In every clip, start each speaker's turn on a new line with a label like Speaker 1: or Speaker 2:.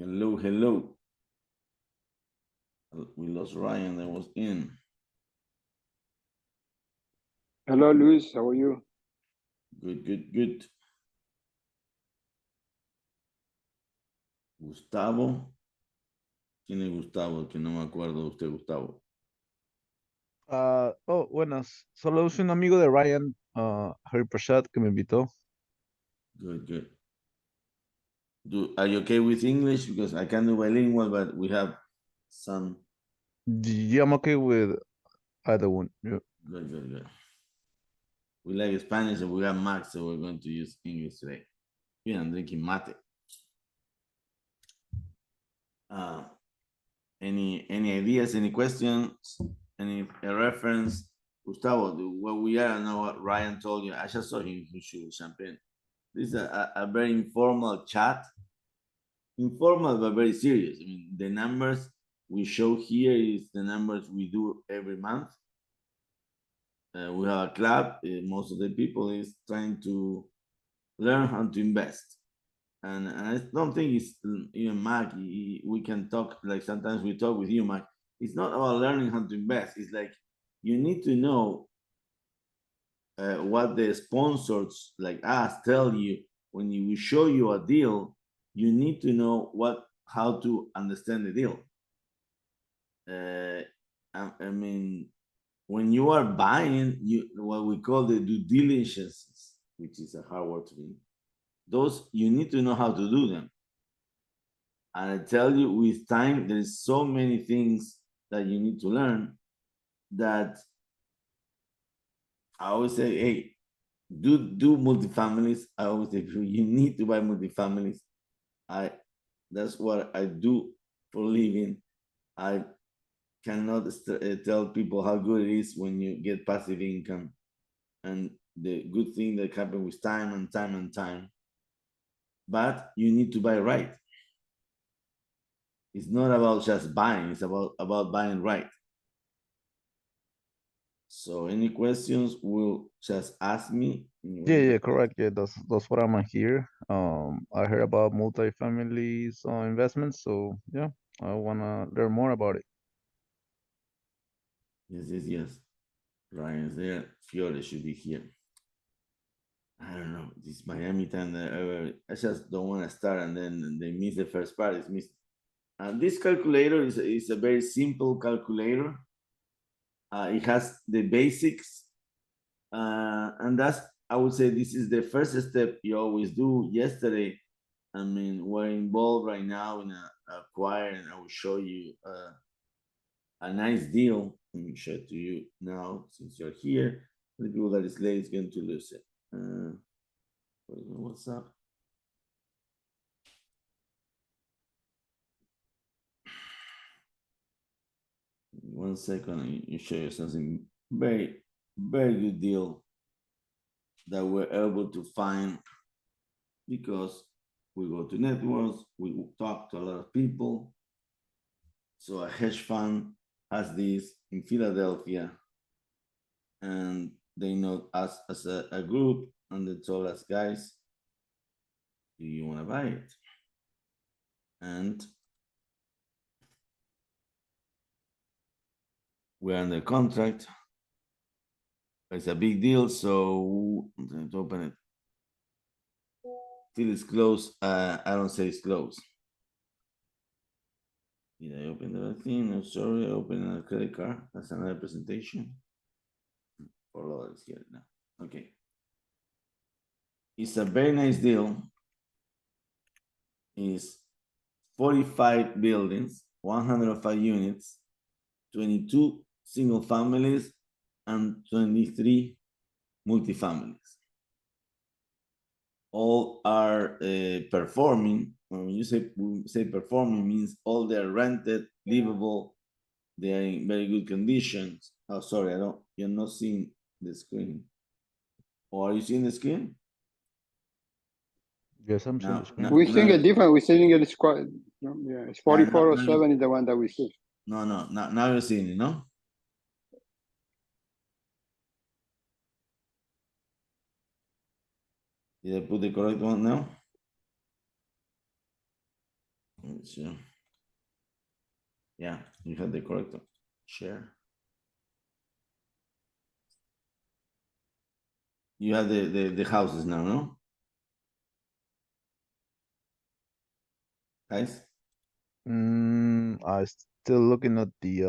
Speaker 1: Hello, hello. We lost Ryan that was in.
Speaker 2: Hello, Luis. How are you?
Speaker 1: Good, good, good. Gustavo. ¿Quién es Gustavo? Que no me acuerdo de usted, Gustavo.
Speaker 3: Buenas. Solo soy un amigo de Ryan, Harry Prashad, que me invitó.
Speaker 1: Good, good. Are you okay with English? Because I can do bilingual, but we have some.
Speaker 3: Yeah, I'm okay with either one. Yeah.
Speaker 1: Good, good, good. We like Spanish and we got Max, so we're going to use English today. Yeah, I'm drinking mate. Uh, any ideas, any questions, any reference? Gustavo, where we are, I know what Ryan told you. I just saw him shoot champagne. This is a very informal chat. Informal but very serious. I mean, the numbers we show here is the numbers we do every month. We have a club. Most of the people is trying to learn how to invest. And I don't think it's even Mac. We can talk, like sometimes we talk with you, Mac. It's not about learning how to invest. It's like you need to know what the sponsors like us tell you when we show you a deal. You need to know how to understand the deal. I mean, when you are buying, what we call the due diligence, which is a hard word to me. Those you need to know how to do them. And I tell you, with time, there's so many things that you need to learn that I always say, hey, do multifamilies. I always say you need to buy multifamilies. That's what I do for a living. I cannot tell people how good it is when you get passive income and the good thing that happens with time and time and time. But you need to buy right. It's not about just buying, it's about buying right. So any questions will just ask me.
Speaker 3: Yeah, correct. Yeah, that's what I'm here. I heard about multifamily investments, so yeah, I wanna learn more about it.
Speaker 1: Yes. Ryan's there. Fiore should be here. I don't know. This Miami time, I just don't want to start and then they miss the first part. It's missed. This calculator is a very simple calculator. It has the basics, and that's, I would say, this is the first step you always do. Yesterday, I mean, we're involved right now in a acquire, and I will show you a nice deal. Let me show it to you now since you're here. The people that is late is going to lose it. What's up? One second, you show you something very, very good deal that we're able to find because we go to networks, we talk to a lot of people. So a hedge fund has this in Philadelphia, and they know us as a group, and they told us, guys, do you want to buy it? And we're under contract. It's a big deal, so I'm going to open it. Till it's closed, I don't say it's closed. Did I open the thing? No, sorry, I opened a credit card. That's another presentation. $4 here now. Okay. It's a very nice deal. It's 45 buildings, 105 units, 22 single families, and 23 multifamilies. All are performing. When you say performing, means all they are rented, livable, they are in very good conditions. Oh, sorry, you're not seeing the screen. Or are you seeing the screen?
Speaker 3: Yes, I'm seeing
Speaker 1: No,
Speaker 3: the screen.
Speaker 2: We're seeing it different. We're seeing it quite. Yeah, it's 4407 is the one that we see.
Speaker 1: No, now you're seeing it, no? Did I put the correct one now? So, yeah, you had the correct share. You have the houses now, no? Guys?
Speaker 3: I still looking at the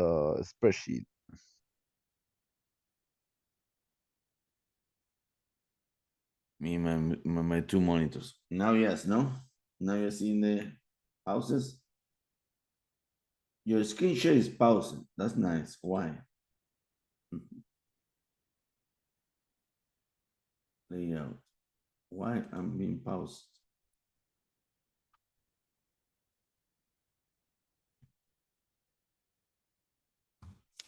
Speaker 3: spreadsheet.
Speaker 1: Me and my two monitors. Now, yes, no? Now you're seeing the houses? Your screen share is pausing. That's nice. Why? Layout. Why I'm being paused?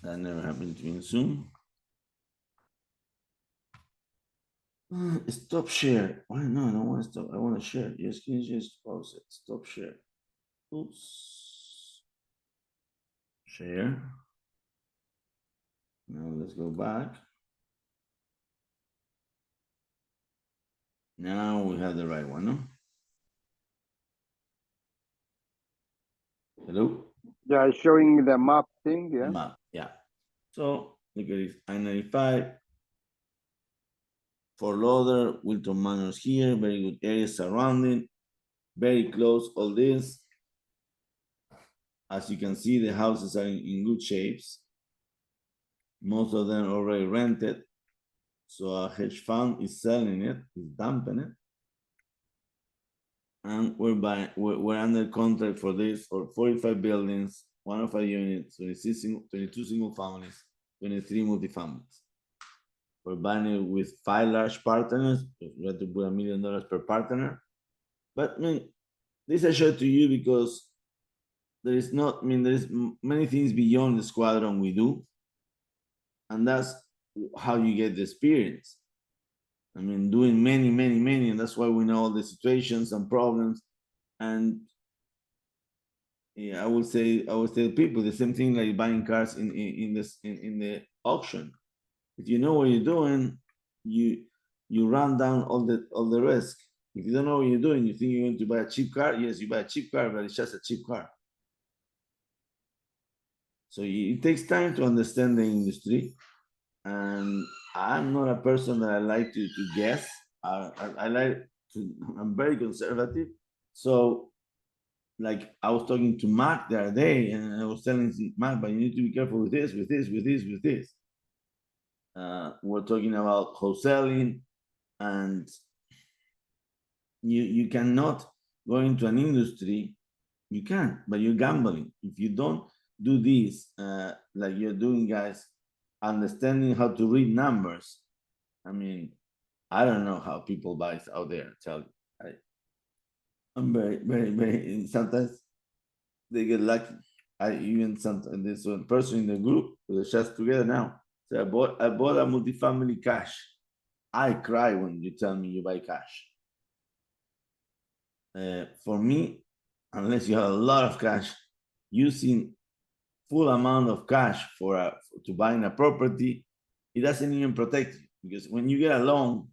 Speaker 1: That never happened to me in Zoom. Stop share. Why no? I don't want to stop. I want to share. Your screen share is paused. Stop share. Oops. Share. Now let's go back. Now we have the right one, no? Hello?
Speaker 2: Yeah, it's showing the map thing,
Speaker 1: The
Speaker 2: yeah.
Speaker 1: map, yeah. So look at this, I-95, Fort Lauderdale, Wilton Manors here, very good area surrounding, very close, all this. As you can see, the houses are in good shapes. Most of them already rented. So a hedge fund is selling it, is dumping it. And we're under contract for this for 45 buildings, 105 units, 22 single families, 23 multifamilies. We're buying it with 5 large partners. We have to put $1 million per partner. But I mean, this I showed to you because there is not, I mean, there's many things beyond the squadron we do. And that's how you get the experience. I mean, doing many, and that's why we know all the situations and problems. And yeah, I would tell people the same thing like buying cars in the auction. If you know what you're doing, you run down all the risk. If you don't know what you're doing, you think you're going to buy a cheap car. Yes, you buy a cheap car, but it's just a cheap car. So it takes time to understand the industry. And I'm not a person that I like to guess. I like to. I'm very conservative. So like I was talking to Mark the other day, and I was telling Mark, but you need to be careful with this, with this, with this, with this. We're talking about wholesaling, and you cannot go into an industry. You can, but you're gambling if you don't do this like you're doing, guys. Understanding how to read numbers. I mean, I don't know how people buy out there. Tell you, I'm very. Sometimes they get lucky. I even sometimes there's one person in the group with the shots together now. So I bought a multifamily cash. I cry when you tell me you buy cash. For me, unless you have a lot of cash, using full amount of cash to buying a property, it doesn't even protect you because when you get a loan,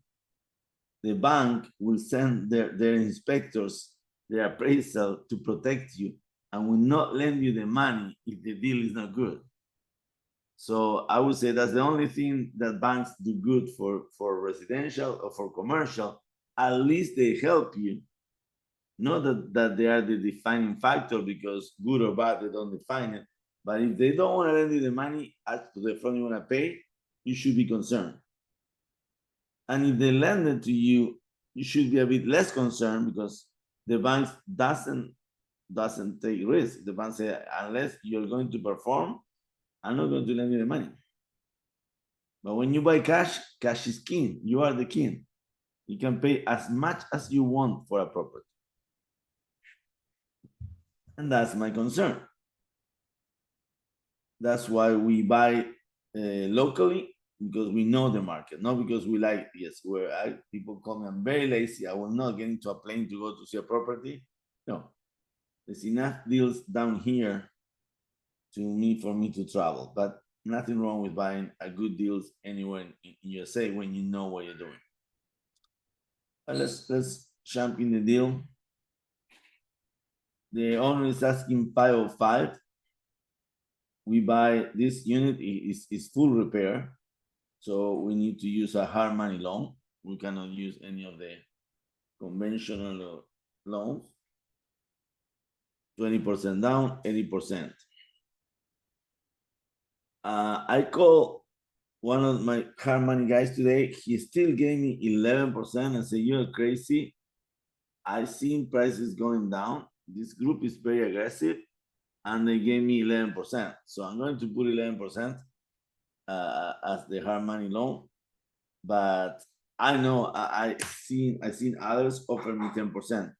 Speaker 1: the bank will send their inspectors, their appraisal to protect you and will not lend you the money if the deal is not good. So I would say that's the only thing that banks do good for residential or for commercial. At least they help you. Not that they are the defining factor because good or bad, they don't define it. But if they don't want to lend you the money at to the front you want to pay, you should be concerned. And if they lend it to you, you should be a bit less concerned because the bank doesn't take risk. The bank say unless you're going to perform, I'm not going to lend you the money. But when you buy cash, cash is king. You are the king. You can pay as much as you want for a property. And that's my concern. That's why we buy locally because we know the market, not because we like. Yes, people call me I'm very lazy. I will not get into a plane to go to see a property. No, there's enough deals down here for me to travel, but nothing wrong with buying a good deals anywhere in USA when you know what you're doing. But let's jump in the deal. The owner is asking 505. We buy this unit is full repair, so we need to use a hard money loan. We cannot use any of the conventional loans. 20% down, 80%. I call one of my hard money guys today. He still gave me 11% and said, "You're crazy. I've seen prices going down. This group is very aggressive." And they gave me 11%. So I'm going to put 11% as the hard money loan. But I know I've seen others offer me 10%.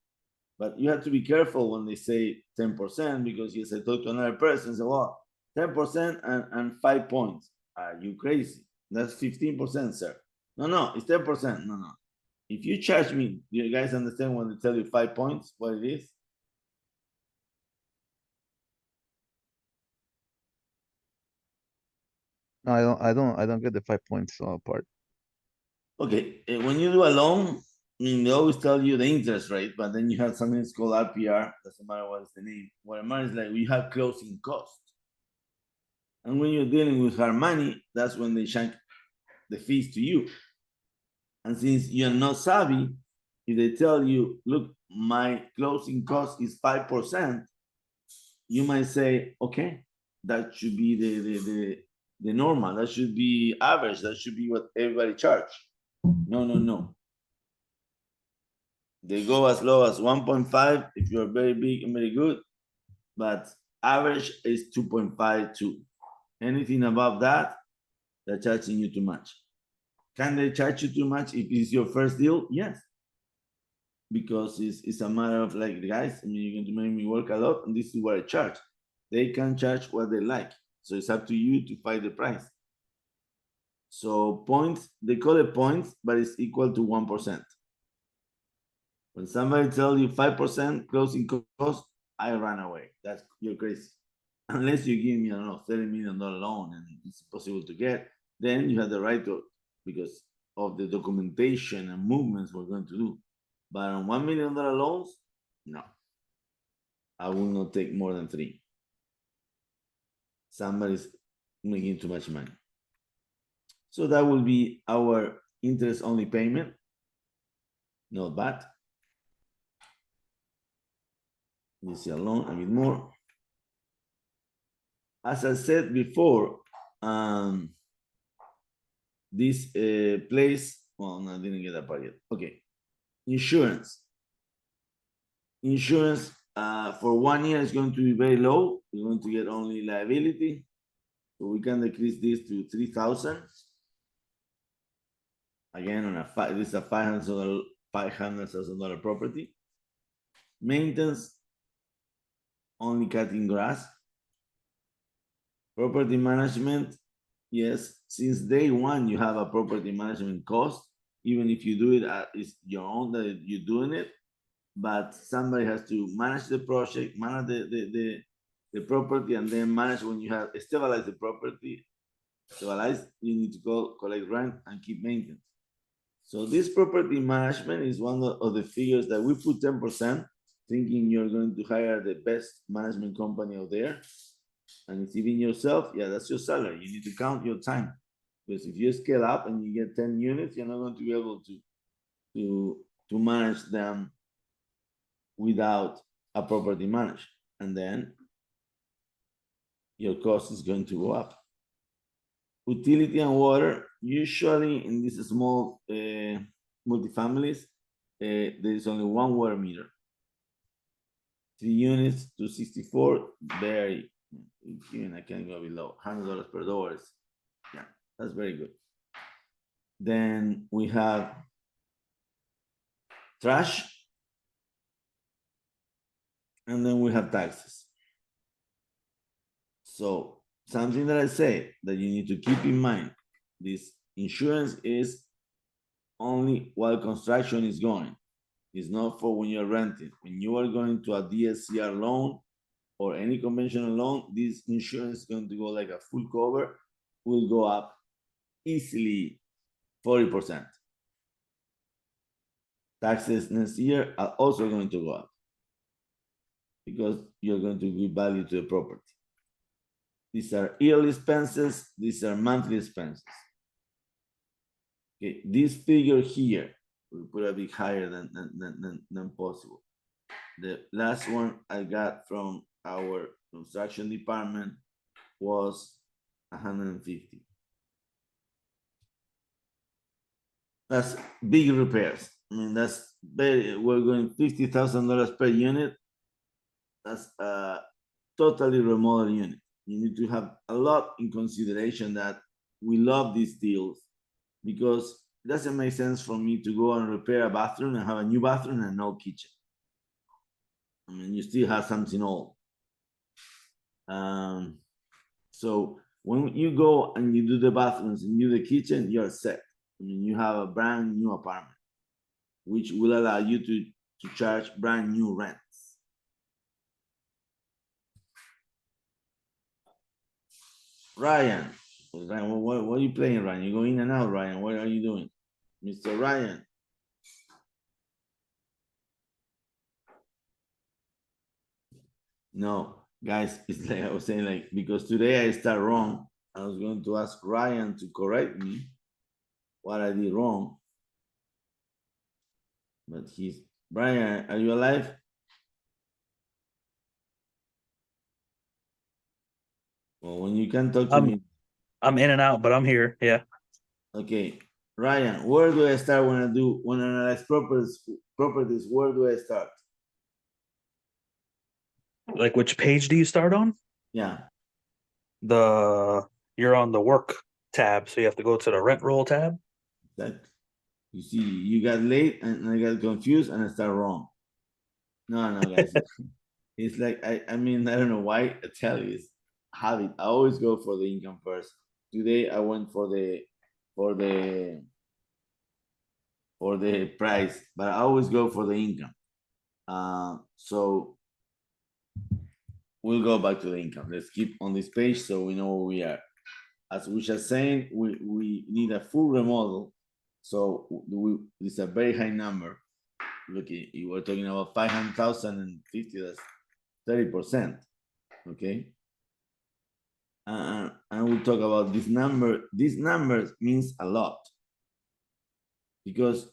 Speaker 1: But you have to be careful when they say 10% because yes, I talked to another person and said, well, 10% and 5 points. Are you crazy? That's 15%, sir. No, it's 10%. No. If you charge me, do you guys understand when they tell you 5 points, what it is?
Speaker 3: No, I don't get the 5 points part.
Speaker 1: Okay, when you do a loan, I mean, they always tell you the interest rate, but then you have something that's called RPR. Doesn't matter what is the name. What it matters is like we have closing cost. And when you're dealing with hard money, that's when they shank the fees to you. And since you're not savvy, if they tell you, look, my closing cost is 5%, you might say, okay, that should be the normal. That should be average. That should be what everybody charge. No. They go as low as 1.5 if you're very big and very good, but average is 2.52. Anything above that, they're charging you too much. Can they charge you too much if it's your first deal? Yes. Because it's a matter of like, guys, I mean, you're going to make me work a lot, and this is what I charge. They can charge what they like. So it's up to you to find the price. So points, they call it points, but it's equal to 1%. When somebody tells you 5% closing cost, I run away. You're crazy. Unless you give me, I don't know, $30 million loan and it's possible to get, then you have the right to, because of the documentation and movements we're going to do. But on $1 million loans, no. I will not take more than 3. Somebody's making too much money. So that will be our interest only payment. Not bad. You see a loan a bit more. As I said before, this place, well, no, I didn't get that part yet. Okay, insurance. Insurance for 1 year is going to be very low. We're going to get only liability. So we can decrease this to 3,000. Again, this is a $500,000 property. Maintenance, only cutting grass. Property management, yes, since day one, you have a property management cost, even if you do it it's your own that you're doing it, but somebody has to manage the project, manage the property, and then manage when you have stabilized the property. Stabilized, you need to go collect rent and keep maintenance. So this property management is one of the figures that we put 10%, thinking you're going to hire the best management company out there. And it's even yourself, yeah, that's your salary. You need to count your time. Because if you scale up and you get 10 units, you're not going to be able to manage them without a property manager. And then your cost is going to go up. Utility and water, usually in these small multifamilies, there is only one water meter. 3 units, 264, very, even I can go below, $100 per door. Yeah, that's very good. Then we have trash, and then we have taxes. So something that I say that you need to keep in mind, this insurance is only while construction is going. It's not for when you're renting. When you are going to a DSCR loan or any conventional loan, this insurance is going to go like a full cover, will go up easily 40%. Taxes next year are also going to go up. because you're going to give value to the property. These are yearly expenses. These are monthly expenses. Okay, this figure here, we put a bit higher than possible. The last one I got from our construction department was 150. That's big repairs. I mean, that's very, we're going $50,000 per unit. That's a totally remodel unit. You need to have a lot in consideration that we love these deals because it doesn't make sense for me to go and repair a bathroom and have a new bathroom and no kitchen. I mean, you still have something old. So when you go and you do the bathrooms and you do the kitchen, you're set. I mean, you have a brand new apartment, which will allow you to charge brand new rents. Ryan, what are you playing, Ryan? You go in and out, Ryan. What are you doing? Mr. Ryan. No, guys, it's like I was saying, like, because today I start wrong. I was going to ask Ryan to correct me what I did wrong. But Brian, are you alive? Well, when you can talk to me.
Speaker 4: I'm in and out, but I'm here. Yeah.
Speaker 1: Okay, Ryan, where do I start when I analyze properties? Where do I start?
Speaker 4: Like, which page do you start on?
Speaker 1: Yeah.
Speaker 4: You're on the work tab, so you have to go to the rent roll tab.
Speaker 1: That you see, you got late and I got confused and I start wrong. No, guys. It's like I mean, I don't know why I tell you it's habit. I always go for the income first. Today I went for the price, but I always go for the income. So we'll go back to the income. Let's keep on this page so we know where we are. As we just saying, we need a full remodel. So it's a very high number. Look, you were talking about 500,050. That's 30%. Okay. And we'll talk about this number. This number means a lot because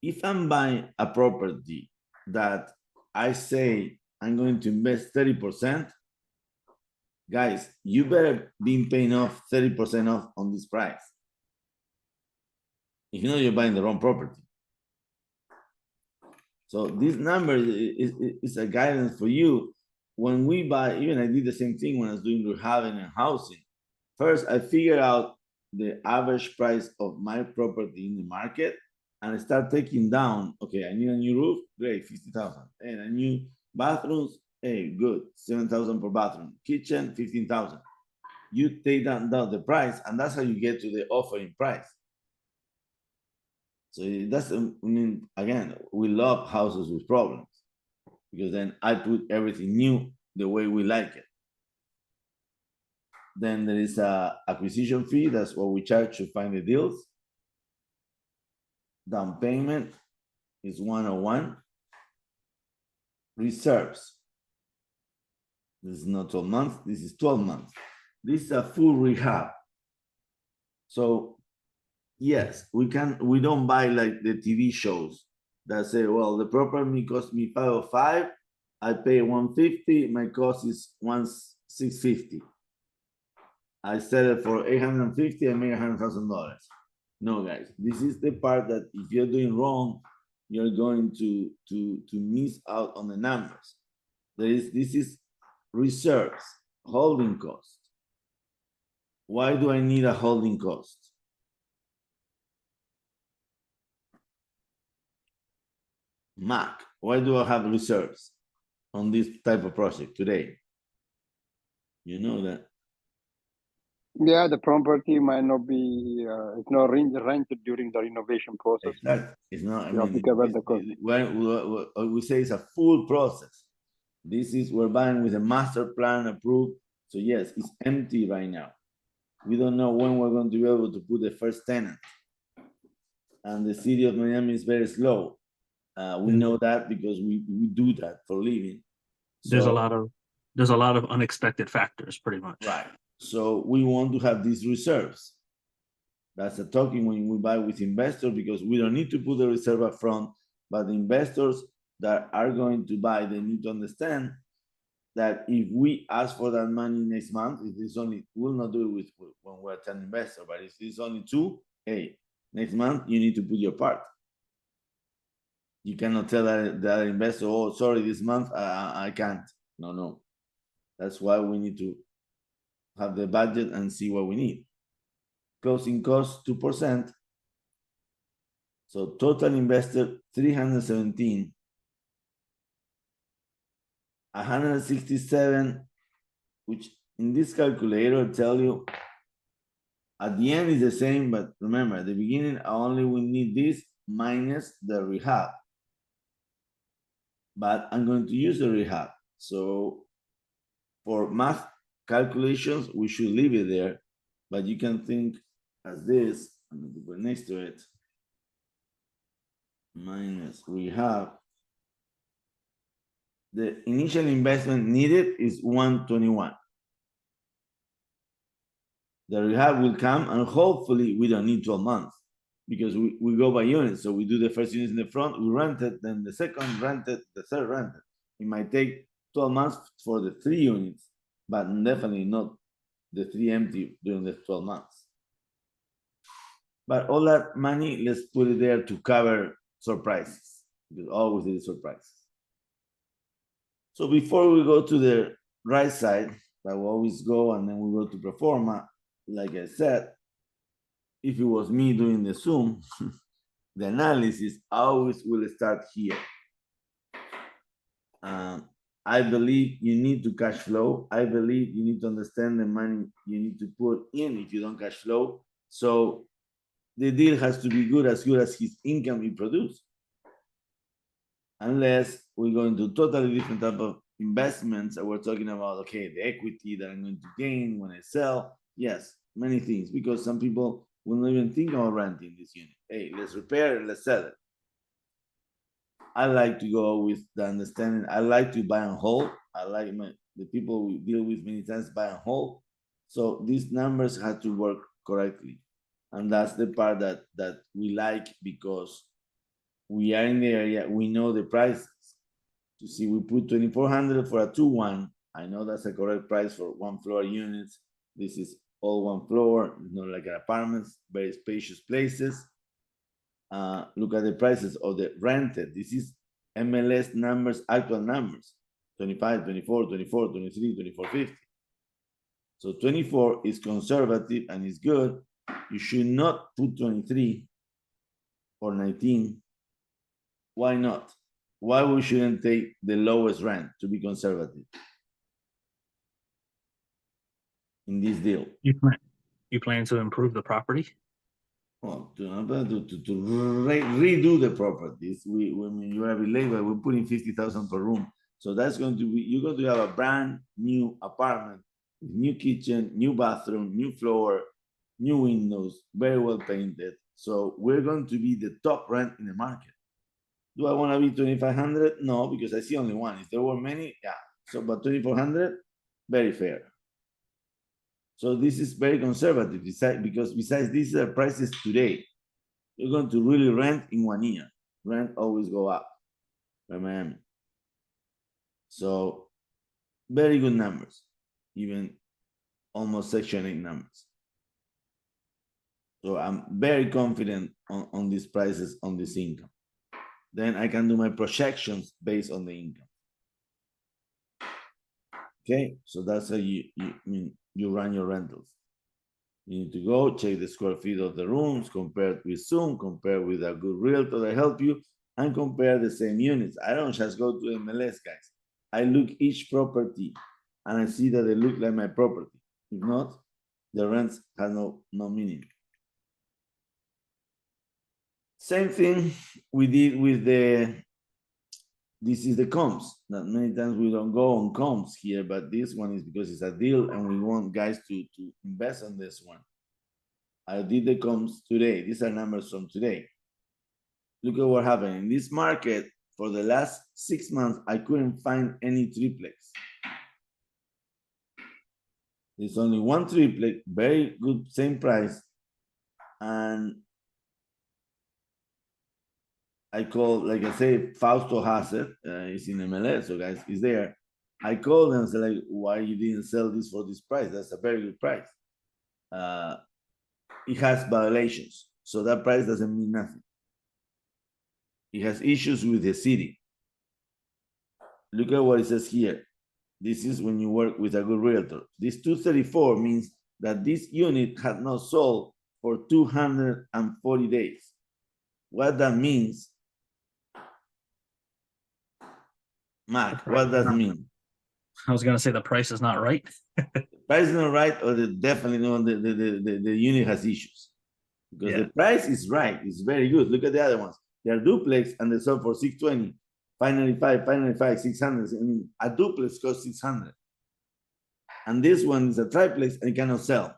Speaker 1: if I'm buying a property that I say I'm going to invest 30%, guys, you better be paying off 30% off on this price. If you know you're buying the wrong property. So this number is a guidance for you. When we buy, even I did the same thing when I was doing rehabbing and housing. First, I figured out the average price of my property in the market and I start taking down, okay, I need a new roof, great, 50,000. And a new bathrooms, hey, good, 7,000 per bathroom. Kitchen, 15,000. You take down the price and that's how you get to the offering price. So that's, I mean, again, we love houses with problems because then I put everything new the way we like it. Then there is a acquisition fee. That's what we charge to find the deals. Down payment is 101. Reserves. This is not 12 months. This is 12 months. This is a full rehab. So yes, we don't buy like the TV shows that say, well, the property cost me 505, I pay 150, my cost is 650. I sell it for 850, I make $100,000. No, guys, this is the part that if you're doing wrong, you're going to miss out on the numbers. This is reserves, holding cost. Why do I need a holding cost? Mac, why do I have reserves on this type of project today? You know that.
Speaker 2: Yeah, the property might not be, it's not rented during the renovation process.
Speaker 1: Exactly. It's not, I
Speaker 2: You have
Speaker 1: mean,
Speaker 2: to cover the cost.
Speaker 1: when we say it's a full process. This is, we're buying with a master plan approved. So yes, it's empty right now. We don't know when we're going to be able to put the first tenant. And the city of Miami is very slow. We know that because we do that for living.
Speaker 4: There's a
Speaker 1: So-
Speaker 4: lot of unexpected factors, pretty much.
Speaker 1: Right. So we want to have these reserves. That's a token when we buy with investors, because we don't need to put the reserve up front, but the investors that are going to buy, they need to understand that if we ask for that money next month, if it's only, we'll not do it with when we're 10 investors, but if it's only 2, hey, next month you need to put your part. You cannot tell that investor, oh, sorry, this month I can't. No. That's why we need to have the budget and see what we need. Closing cost 2%. So total invested 317, 167, which in this calculator tell you at the end is the same, but remember at the beginning only we need this minus the rehab. But I'm going to use the rehab. So for math calculations, we should leave it there, but you can think as this, I'm going to put next to it, minus rehab. The initial investment needed is 121. The rehab will come, and hopefully we don't need 12 months because we go by units. So we do the first unit in the front, we rent it, then the second rented, the third rented. It might take 12 months for the 3 units, but definitely not the 3 empty during the 12 months. But all that money, let's put it there to cover surprises, because always there is surprises. So before we go to the right side, that will always go, and then we go to pro forma, like I said, if it was me doing the Zoom, the analysis always will start here. I believe you need to cash flow. I believe you need to understand the money you need to put in if you don't cash flow. So the deal has to be good as his income he produces. Unless we go into totally different type of investments and we're talking about, okay, the equity that I'm going to gain when I sell. Yes, many things, because some people will not even think about renting this unit. Hey, let's repair it, let's sell it. I like to go with the understanding. I like to buy and hold. I like the people we deal with many times buy and hold. So these numbers have to work correctly. And that's the part that we like, because we are in the area, we know the prices. You see, we put 2,400 for a 2-1. I know that's a correct price for 1-floor units. This is all 1 floor, not like an apartments, very spacious places. Look at the prices of the rented. This is MLS numbers, actual numbers. 25, 24, 24, 23, 24, 50. So 24 is conservative and is good. You should not put 23 or 19. Why not? Why we shouldn't take the lowest rent to be conservative in this deal?
Speaker 4: You plan to improve the property?
Speaker 1: Well, to redo the properties, when you are labor, we're putting 50,000 per room. So that's going to be, you're going to have a brand new apartment with new kitchen, new bathroom, new floor, new windows, very well painted. So we're going to be the top rent in the market. Do I want to be 2,500? No, because I see only one. If there were many, yeah. So, but 2,400, very fair. So this is very conservative, because besides these are prices today. You're going to really rent in 1 year. Rent always go up by Miami. So very good numbers, even almost Section 8 numbers. So I'm very confident on these prices, on this income. Then I can do my projections based on the income. Okay, so that's how you run your rentals. You need to go check the square feet of the rooms, compare it with Zoom, compare with a good realtor that help you, and compare the same units. I don't just go to MLS, guys. I look each property and I see that they look like my property. If not, the rents have no meaning. Same thing we did with this is the comps. That many times we don't go on comps here, but this one is because it's a deal and we want guys to invest on this one. I did the comps today. These are numbers from today. Look at what happened in this market for the last 6 months, I couldn't find any triplex. There's only one triplex, very good, same price. And I called, like I say, Fausto has it. He's in MLS, so guys, he's there. I called them and said, like, why you didn't sell this for this price? That's a very good price. It has violations, so that price doesn't mean nothing. It has issues with the city. Look at what it says here. This is when you work with a good realtor. This 234 means that this unit had not sold for 240 days. What that means, Mac, what does it mean?
Speaker 4: I was gonna say the price is not right.
Speaker 1: The price is not right, or definitely no, the unit has issues. Because the price is right, it's very good. Look at the other ones. They are duplex and they sold for 620, 595, 595, 600. I mean, a duplex costs 600. And this one is a triplex and it cannot sell.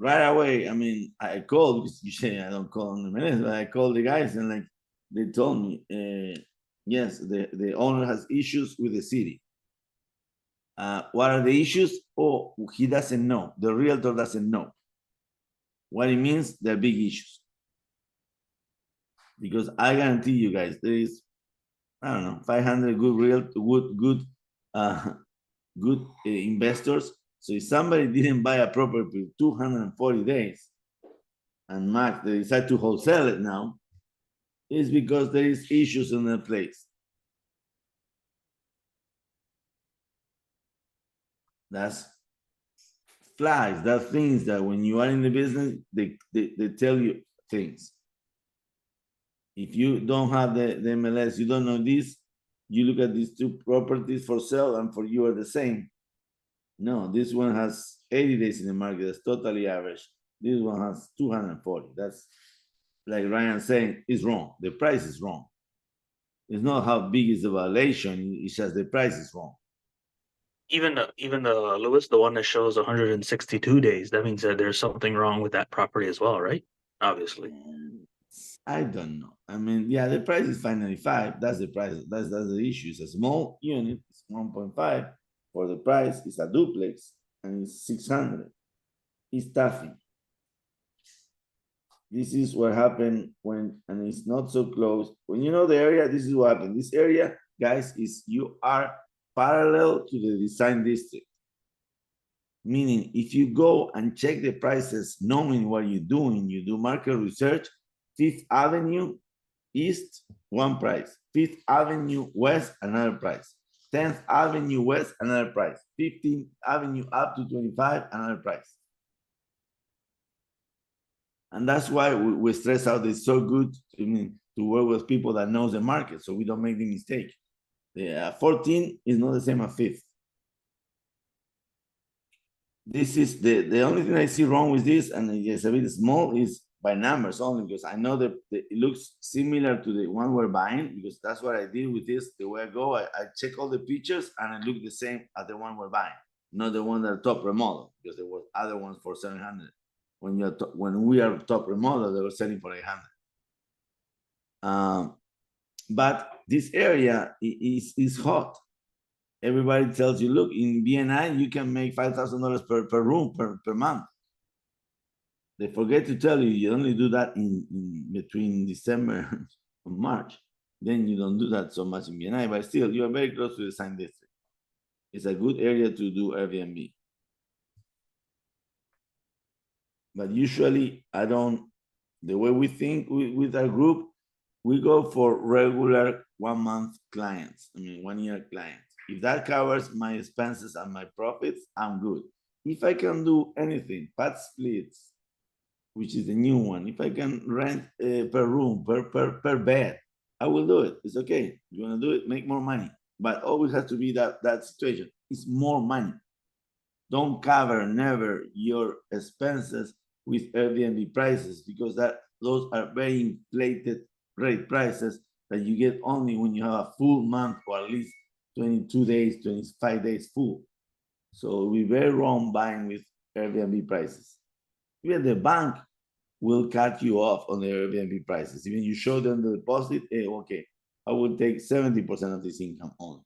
Speaker 1: Right away, I mean, I called, because usually I don't call in a minute, but I called the guys and like they told me, yes, the owner has issues with the city. What are the issues? Oh, he doesn't know. The realtor doesn't know. What it means, they're big issues. Because I guarantee you guys, there is, I don't know, 500 good investors. So if somebody didn't buy a property for 240 days, and Max, they decide to wholesale it now, it's because there is issues in the place. That's flags, that's things that when you are in the business, they tell you things. If you don't have the MLS, you don't know this, you look at these two properties for sale and for you are the same. No, this one has 80 days in the market, that's totally average. This one has 240. That's like Ryan saying, it's wrong. The price is wrong. It's not how big is the violation, it's just the price is wrong.
Speaker 4: Even Lewis, the one that shows 162 days, that means that there's something wrong with that property as well, right? Obviously.
Speaker 1: I don't know. I mean, yeah, the price is 595. That's the price. That's the issue. It's a small unit. It's 1.5 for the price. It's a duplex and it's 600. It's taffy. This is what happened when, and it's not so close. When you know the area, this is what happened. This area, guys, is you are parallel to the design district. Meaning, if you go and check the prices, knowing what you're doing, you do market research, 5th Avenue East, one price. 5th Avenue West, another price. 10th Avenue West, another price. 15th Avenue up to 25, another price. And that's why we stress out it's so good to work with people that knows the market so we don't make the mistake. The 14 is not the same as 5th. This is the only thing I see wrong with this, and it's a bit small, is by numbers only, because I know that it looks similar to the one we're buying, because that's what I did with this. The way I go, I check all the pictures and I look the same as the one we're buying, not the one that are top remodel, because there were other ones for 700. When we are top remodel, they were selling for 800. But this area is hot. Everybody tells you, look, in BNI, you can make $5,000 per room per month. They forget to tell you, you only do that in between December and March. Then you don't do that so much in BNI, but still, you are very close to the design district. It's a good area to do Airbnb. But usually, the way we think with our group, we go for regular 1 month clients, 1 year clients. If that covers my expenses and my profits, I'm good. If I can do anything, pad splits, which is the new one, if I can rent per room, per bed, I will do it. It's okay. You want to do it, make more money. But always has to be that situation. It's more money. Don't cover never your expenses with Airbnb prices, because those are very inflated rate prices that you get only when you have a full month, or at least 22 days, 25 days full. So we're very wrong buying with Airbnb prices. Even the bank will cut you off on the Airbnb prices. Even you show them the deposit, okay, I would take 70% of this income only.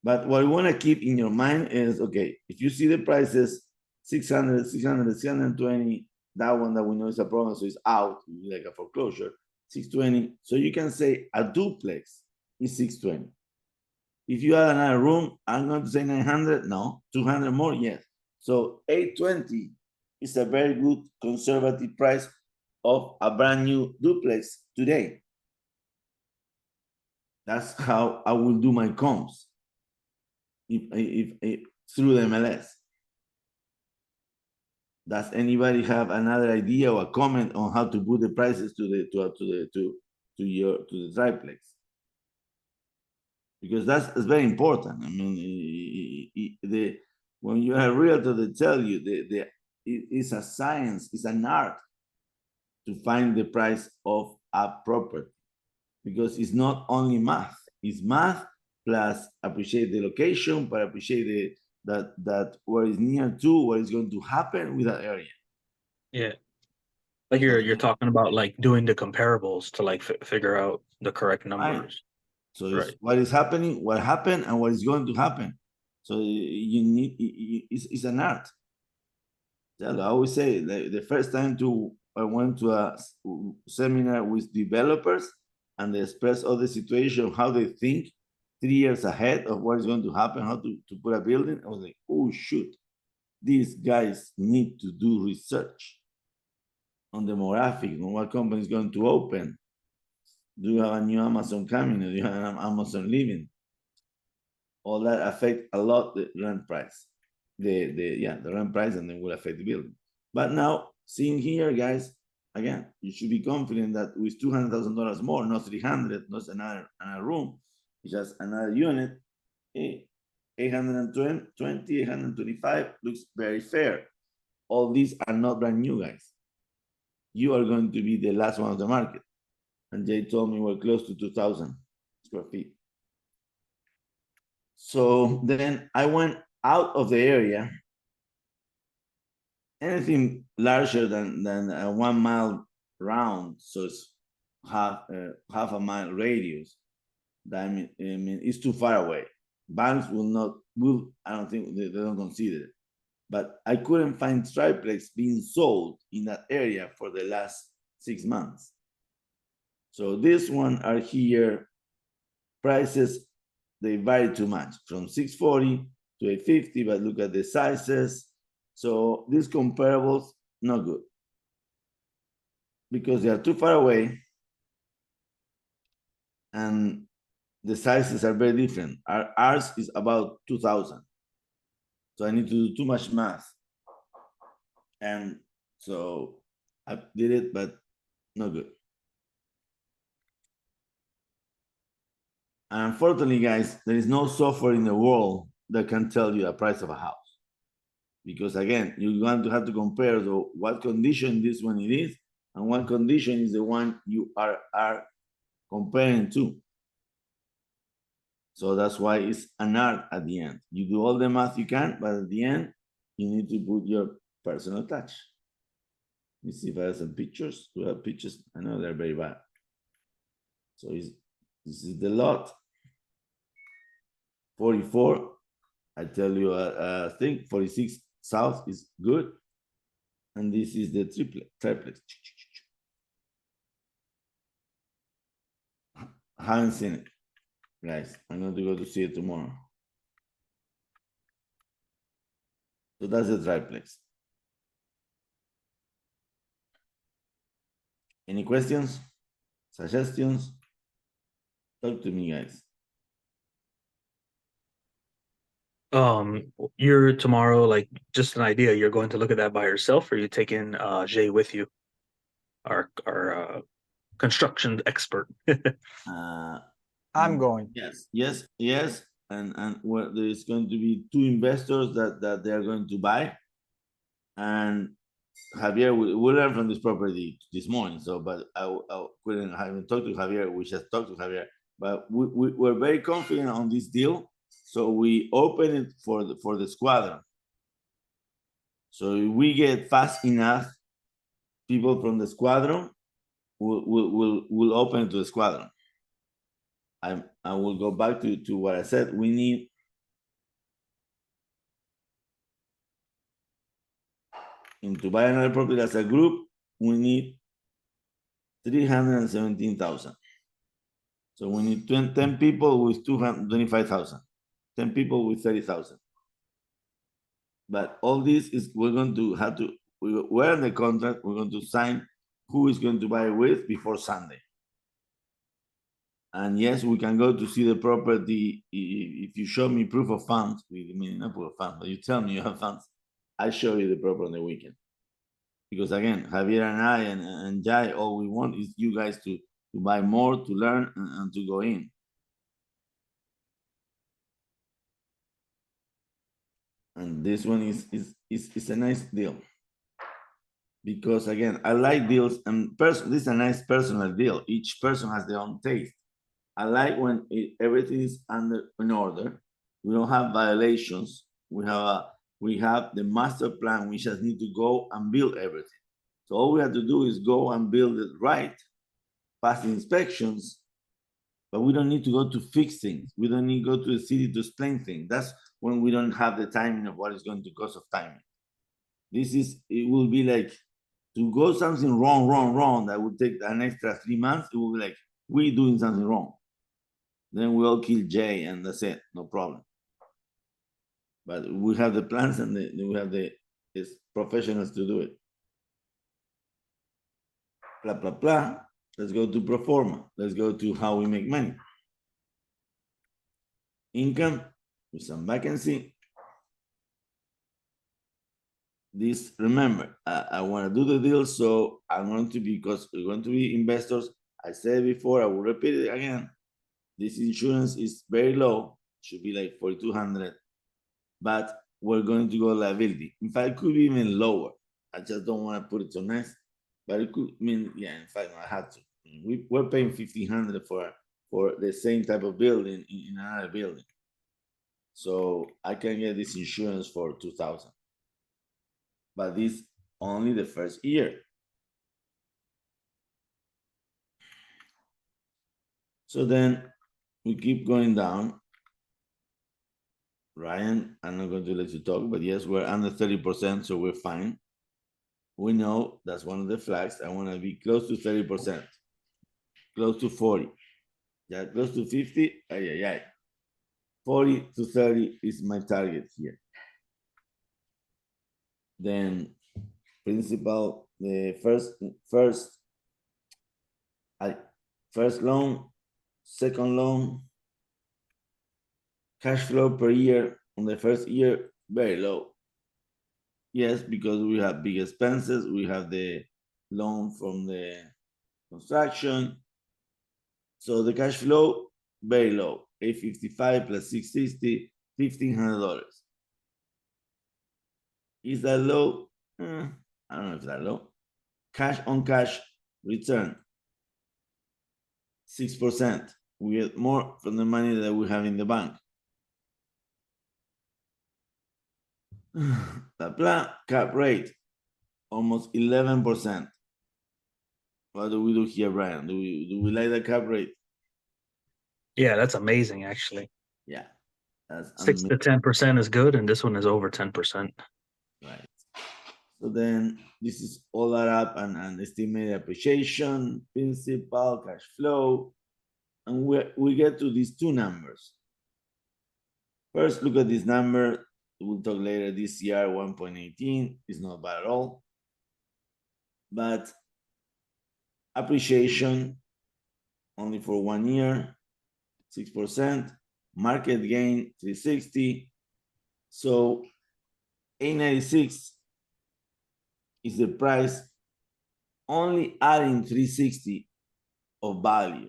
Speaker 1: But what you want to keep in your mind is, okay, if you see the prices 600, 600, 620, that one that we know is a problem, so it's out, like a foreclosure, 620. So you can say a duplex is 620. If you add another room, I'm going to say 900, no, 200 more, yes. So 820 is a very good conservative price of a brand new duplex today. That's how I will do my comps if through the MLS. Does anybody have another idea or a comment on how to put the prices to the triplex? Because that's very important. I mean, when you are a realtor, they tell you it's a science, it's an art to find the price of a property, because it's not only math, it's math plus appreciate the location, but appreciate that what is near to what is going to happen with that area.
Speaker 4: Yeah. Like you're talking about like doing the comparables to like figure out the correct numbers.
Speaker 1: So it's what is happening, what happened, and what is going to happen. So you need it's an art. I always say the first time I went to a seminar with developers and they express all the situation, how they think 3 years ahead of what is going to happen, how to put a building. I was like, oh shoot, these guys need to do research on demographic, on what company is going to open. Do you have a new Amazon coming? Do you have an Amazon leaving? All that affect a lot the rent price. The rent price, and then will affect the building. But now, seeing here, guys, again, you should be confident that with $200,000 more, not 300, not another room, it's just another unit. 820, 825 looks very fair. All these are not brand new, guys. You are going to be the last one of the market. And Jay told me we're close to 2,000 square feet. So then I went out of the area. Anything larger than a 1 mile round, so it's half a mile radius. That I mean, it's too far away. Banks I don't think they don't consider it. But I couldn't find triplex being sold in that area for the last 6 months. So this one are here. Prices, they vary too much, from 640 to 850, but look at the sizes. So these comparables, not good, because they are too far away and the sizes are very different. Ours is about 2,000. So I need to do too much math. And so I did it, but not good. And unfortunately, guys, there is no software in the world that can tell you the price of a house. Because again, you're going to have to compare what condition this one it is and what condition is the one you are comparing to. So that's why it's an art at the end. You do all the math you can, but at the end, you need to put your personal touch. Let me see if I have some pictures. Do I have pictures? I know they're very bad. So this is the lot. 44. I tell you, I think 46 south is good. And this is the triplex. Haven't seen it, guys. I'm going to go to see it tomorrow. So that's the triplex. Any questions? Suggestions? Talk to me, guys.
Speaker 4: You're tomorrow, like just an idea, you're going to look at that by yourself, or you taking Jay with you, our construction expert?
Speaker 5: I'm going.
Speaker 1: Yes. And there's going to be 2 investors that they are going to buy. And Javier, we learned from this property this morning. So, but I couldn't have talked to Javier. We just talked to Javier. But we're very confident on this deal. So we open it for the squadron. So if we get fast enough people from the squadron, we'll open to the squadron. I will go back to what I said. We need to buy another property as a group. We need 317,000. So we need 10 people with 225,000. 10 people with 30,000. But all this is we're going to have to. We're in the contract. We're going to sign who is going to buy with before Sunday. And yes, we can go to see the property. If you show me proof of funds, not proof of funds, but you tell me you have funds, I show you the property on the weekend. Because again, Javier and I and Jai, all we want is you guys to buy more, to learn, and to go in. And this one is a nice deal. Because again, I like deals, and this is a nice personal deal. Each person has their own taste. I like when everything is in order. We don't have violations. We have the master plan. We just need to go and build everything. So all we have to do is go and build it right, pass the inspections, but we don't need to go to fix things. We don't need to go to the city to explain things. That's when we don't have the timing of what is going to cost of timing. It will be like to go something wrong, that would take an extra 3 months. It will be like, we're doing something wrong. Then we all kill Jay and that's it, no problem. But we have the plans and we have the professionals to do it. Blah, blah, blah. Let's go to pro forma. Let's go to how we make money. Income with some vacancy. This, remember, I want to do the deal, so I'm going to, because we're going to be investors. I said before, I will repeat it again. This insurance is very low, should be like 4,200, but we're going to go liability. In fact, it could be even lower. I just don't want to put it so nice, but it could mean, yeah, in fact, I had to. We're paying 1,500 for the same type of building in another building. So I can get this insurance for 2,000. But this only the first year. So then we keep going down. Ryan, I'm not going to let you talk, but yes, we're under 30%, so we're fine. We know that's one of the flags. I want to be close to 30%, close to 40. Yeah, close to 50. 40 to 30 is my target here. Then principal, the first loan, second loan, cash flow per year on the first year, very low. Yes, because we have big expenses. We have the loan from the construction. So the cash flow, very low. 855 plus 660, $1,500. Is that low? I don't know if that's low. Cash on cash return, 6%. We get more from the money that we have in the bank. Blah, blah, cap rate, almost 11%. What do we do here, Brian? Do we like the cap rate?
Speaker 4: Yeah, that's amazing, actually.
Speaker 1: Yeah. That's
Speaker 4: 6 to 10% is good, and this one is over 10%.
Speaker 1: Right. So then this is all that up and estimated appreciation, principal, cash flow. And we get to these two numbers. First, look at this number. We'll talk later. DCR 1.18 is not bad at all. But appreciation only for 1 year, 6%. Market gain 360. So 896 is the price, only adding 360 of value.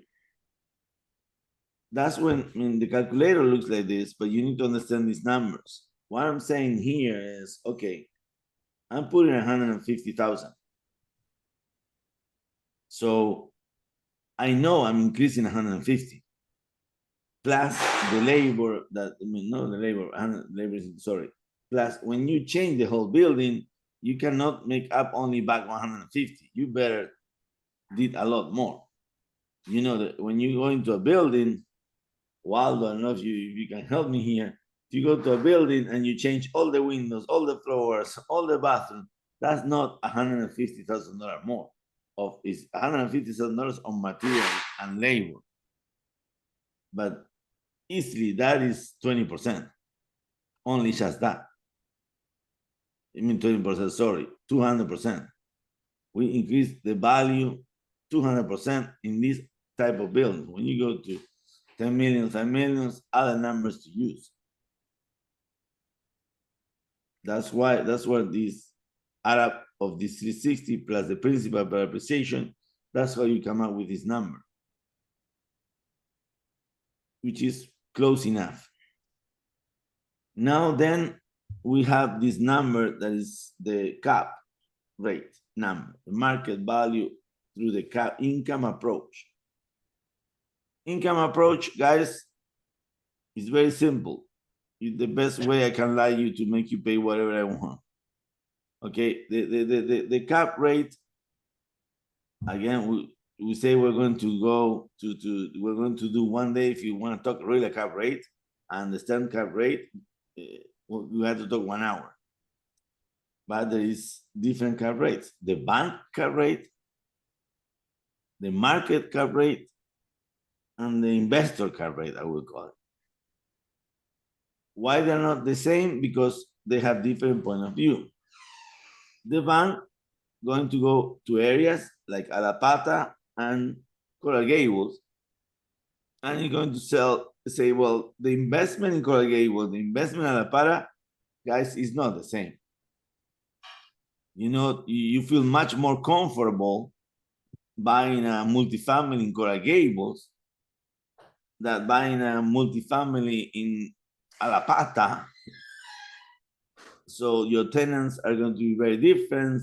Speaker 1: That's when the calculator looks like this, but you need to understand these numbers. What I'm saying here is, okay, I'm putting 150,000. So I know I'm increasing 150 plus the labor plus when you change the whole building, you cannot make up only back 150. You better did a lot more. You know that when you go into a building, Waldo, I don't know if you can help me here. If you go to a building and you change all the windows, all the floors, all the bathrooms, that's not $150,000 more. It's $150,000 on material and labor. But easily that is 20%. Only just that. I mean 20%, sorry, 200%. We increase the value 200% in this type of building. When you go to 10 million, 5 million, other numbers to use. That's where this add up of this 360 plus the principal per appreciation, that's how you come up with this number, which is close enough. Now then, we have this number that is the cap rate number, the market value through the cap income approach. Income approach, guys, is very simple. It's the best way I can lie you to make you pay whatever I want. Okay, the cap rate, again, we say we're going to go we're going to do one day, if you want to talk really cap rate and the stand cap rate, we have to talk 1 hour. But there is different cap rates. The bank cap rate, the market cap rate, and the investor cap rate, I would call it. Why they're not the same? Because they have different point of view. The bank going to go to areas like Alapata and Coral Gables, and you're going to say, well, the investment in Coral Gables, the investment in Alapata, guys, is not the same. You know, you feel much more comfortable buying a multifamily in Coral Gables than buying a multifamily in Alapata. So your tenants are going to be very different.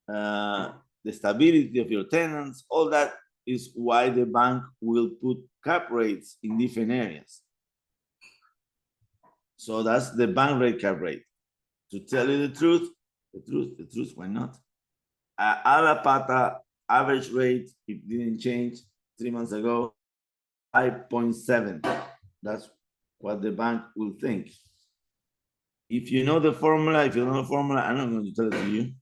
Speaker 1: The stability of your tenants, all that is why the bank will put cap rates in different areas. So that's the bank rate cap rate. To tell you the truth, why not? Alapata average rate, it didn't change 3 months ago, 5.7. That's what the bank will think. If you know the formula, if you know the formula, I'm not going to tell it to you.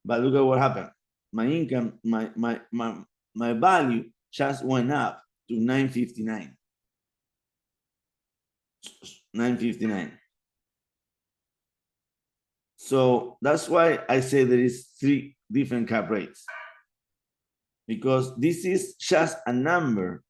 Speaker 1: But look at what happened. My income, my value just went up to 959. 959. So that's why I say there is 3 different cap rates. Because this is just a number,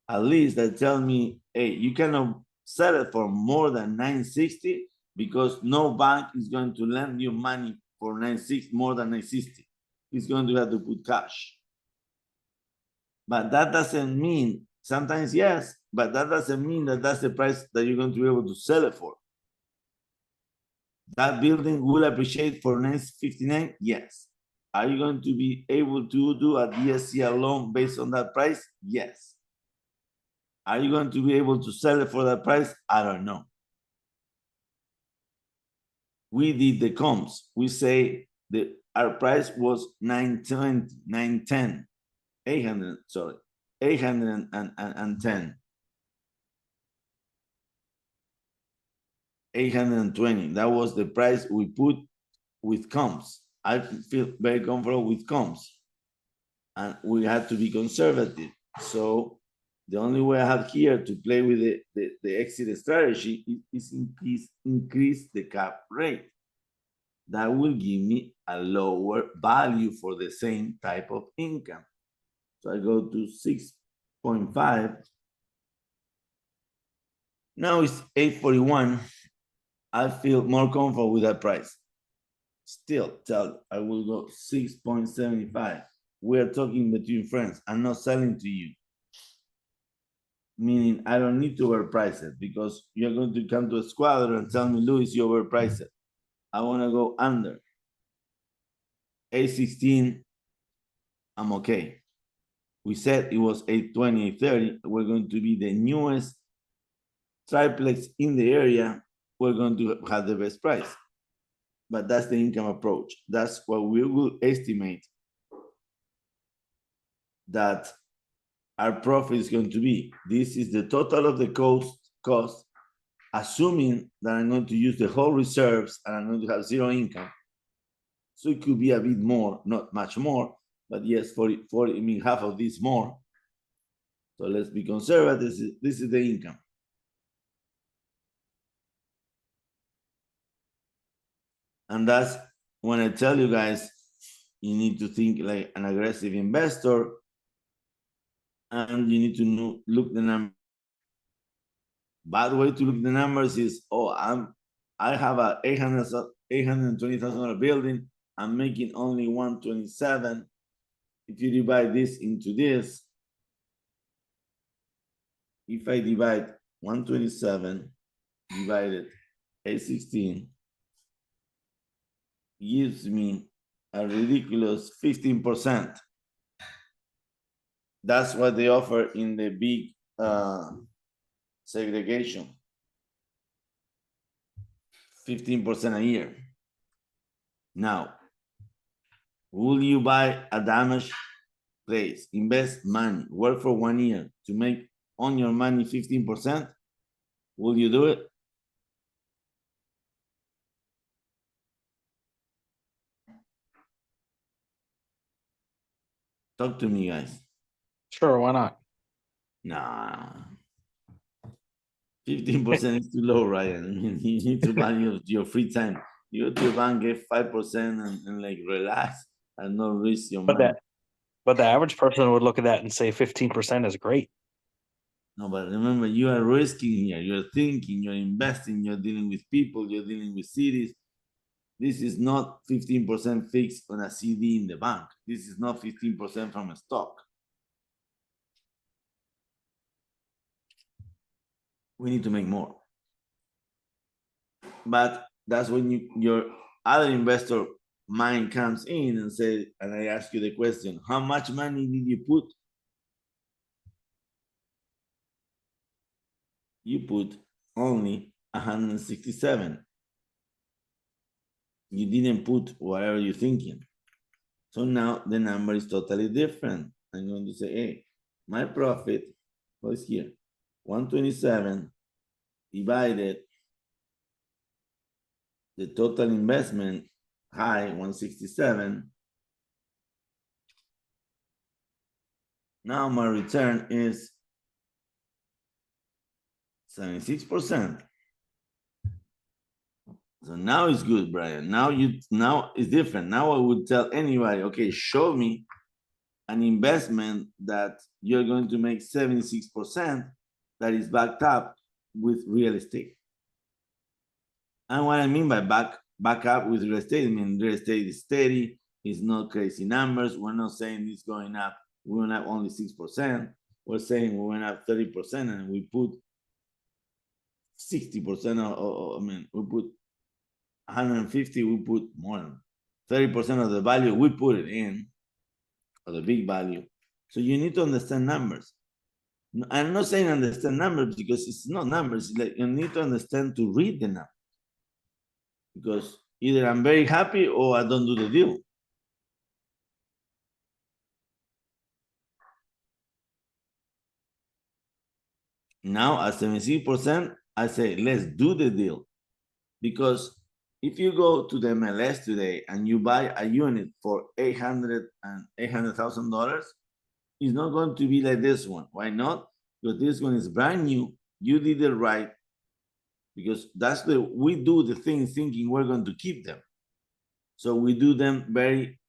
Speaker 1: at least, that tell me, hey, you cannot sell it for more than 960 because no bank is going to lend you money for 960, more than 960. It's going to have to put cash. But that doesn't mean, sometimes yes, but that doesn't mean that that's the price that you're going to be able to sell it for. That building will appreciate for 959, yes. Are you going to be able to do a DSCR loan based on that price? Yes. Are you going to be able to sell it for that price? I don't know. We did the comps. We say that our price was 920, 910, 800, sorry, 810. 820. That was the price we put with comps. I feel very comfortable with comps. And we had to be conservative. So the only way I have here to play with the exit strategy is increase the cap rate. That will give me a lower value for the same type of income. So I go to 6.5. Now it's 841. I feel more comfortable with that price. Still, I will go 6.75. We're talking between friends. I'm not selling to you. Meaning I don't need to overprice it because you're going to come to a squadron and tell me, Luis, you overprice it. I want to go under. 816, I'm okay. We said it was 820, 830. We're going to be the newest triplex in the area. We're going to have the best price. But that's the income approach. That's what we will estimate that our profit is going to be. This is the total of the cost, assuming that I'm going to use the whole reserves and I'm going to have zero income. So it could be a bit more, not much more, but yes, 40, I mean, half of this more. So let's be conservative. This is the income. And that's when I tell you guys, you need to think like an aggressive investor, and you need to look the number. Bad way to look the numbers is, oh, I have a $820,000 building. I'm making only 127. If you divide this into this, if I divide 127 divided 816, gives me a ridiculous 15%. That's what they offer in the big segregation. 15% a year. Now, will you buy a damaged place, invest money, work for 1 year to make on your money 15%? Will you do it? Talk to me, guys.
Speaker 4: Sure, why not?
Speaker 1: Nah. 15% is too low, Ryan. I mean, you need to value your free time. You go to your bank, get 5% and like relax and not risk your money.
Speaker 4: But the average person would look at that and say 15% is great.
Speaker 1: No, but remember, you are risking here. You're thinking, you're investing, you're dealing with people, you're dealing with cities. This is not 15% fixed on a CD in the bank. This is not 15% from a stock. We need to make more. But that's when your other investor mind comes in and say, and I ask you the question, how much money did you put? You put only 167. You didn't put whatever you're thinking. So now the number is totally different. I'm going to say, hey, my profit was here, 127 divided the total investment, high, 167. Now my return is 76%. So now it's good, Brian. Now it's different. Now I would tell anybody, okay, show me an investment that you're going to make 76% that is backed up with real estate. And what I mean by back up with real estate, I mean real estate is steady, it's not crazy numbers. We're not saying it's going up, we went up only 6%. We're saying we went up 30% and we put 60%, or I mean, we put 150, we put more than 30% of the value, we put it in, or the big value. So you need to understand numbers. I'm not saying understand numbers because it's not numbers. It's like you need to understand to read the numbers. Because either I'm very happy or I don't do the deal. Now at 76%, I say, let's do the deal. Because if you go to the MLS today and you buy a unit for $800,000, it's not going to be like this one. Why not? Because this one is brand new. You did it right. Because we do the things thinking we're going to keep them. So we do them very